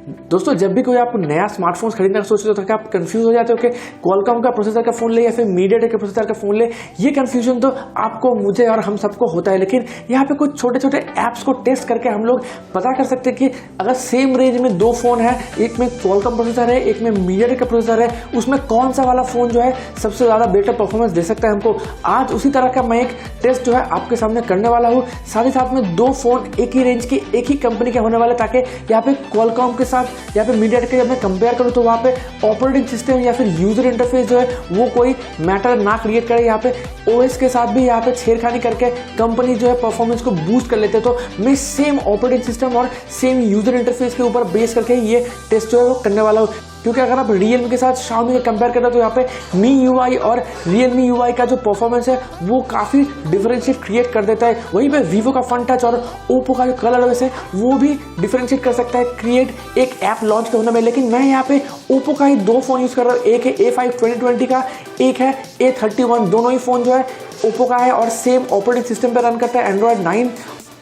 दोस्तों जब भी कोई आप नया स्मार्टफोन खरीदने का सोचते हो तो क्या आप कंफ्यूज हो जाते हो कि क्वालकॉम का प्रोसेसर का फोन ले या फिर मीडियाटेक के प्रोसेसर का फोन ले। ये कंफ्यूजन तो आपको, मुझे और हम सबको होता है, लेकिन यहाँ पे कुछ छोटे छोटे ऐप्स को टेस्ट करके हम लोग पता कर सकते हैं कि अगर सेम रेंज में दो फोन है, एक में क्वालकॉम प्रोसेसर है, एक में मीडियाटेक का प्रोसेसर है, उसमें कौन सा वाला फोन जो है सबसे ज्यादा बेटर परफॉर्मेंस दे सकता है हमको। आज उसी तरह का मैं एक टेस्ट जो है आपके सामने करने वाला हूँ। साथ ही साथ में दो फोन एक ही रेंज के, एक ही कंपनी के होने वाले, ताकि यहाँ पे क्वालकॉम के साथ या फिर मीडियाटेक के जब मैं कंपेयर करूँ तो वहाँ पे ऑपरेटिंग सिस्टम या फिर यूजर इंटरफेस जो है वो कोई मैटर ना क्रिएट करे। यहाँ पे ओएस के साथ भी यहाँ पे छेड़खानी करके कंपनी जो है परफॉर्मेंस को बूस्ट कर लेते हैं। तो मैं सेम ऑपरेटिंग सिस्टम और सेम यूजर इंटरफेस के ऊपर बेस करके ये टेस्ट जो है वो करने वाला हूँ। क्योंकि अगर आप Realme के साथ Xiaomi को कंपेयर करें तो यहाँ पे मी UI और Realme UI का जो परफॉर्मेंस है वो काफ़ी डिफरेंशिएट क्रिएट कर देता है। वहीं पे Vivo का फन टच और OPPO का जो कलर OS है वो भी डिफरेंशिएट कर सकता है क्रिएट एक ऐप लॉन्च के होने में। लेकिन मैं यहाँ पे OPPO का ही दो फ़ोन यूज़ कर रहा हूँ, एक है A5 2020 का, एक है A31। दोनों ही फ़ोन जो है OPPO का है और सेम ऑपरेटिंग सिस्टम पर रन करता है Android 9,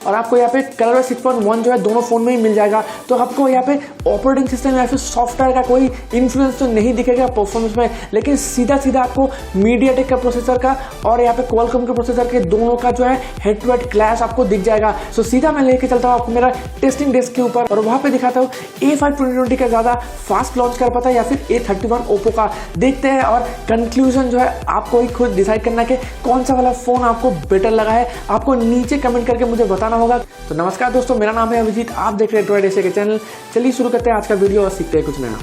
और आपको यहाँ पे कलर 6.1 जो है दोनों फोन में ही मिल जाएगा। तो आपको यहाँ पे ऑपरेटिंग सिस्टम या फिर सॉफ्टवेयर का कोई इन्फ्लुएंस तो नहीं दिखेगा परफॉर्मेंस में, लेकिन सीधा सीधा आपको मीडियाटेक का प्रोसेसर का और यहाँ पे क्वालकॉम के प्रोसेसर के दोनों का जो है हेड टू हेड क्लैश आपको दिख जाएगा। सो सीधा मैं लेके चलता हूँ आपको मेरा टेस्टिंग डेस्क के ऊपर और वहाँ पे दिखाता हूँ A5 2020 का ज़्यादा फास्ट लॉन्च कर पाता है या फिर A31 OPPO का। देखते हैं और कंक्लूजन जो है आपको ही खुद डिसाइड करना कि कौन सा वाला फोन आपको बेटर लगा है। आपको नीचे कमेंट करके मुझे बताना होगा। तो नमस्कार दोस्तों, मेरा नाम है अभिजीत, आप देख रहे हैं ड्रॉइड एशिया के चैनल। चलिए शुरू करते हैं आज का वीडियो और सीखते हैं कुछ नया।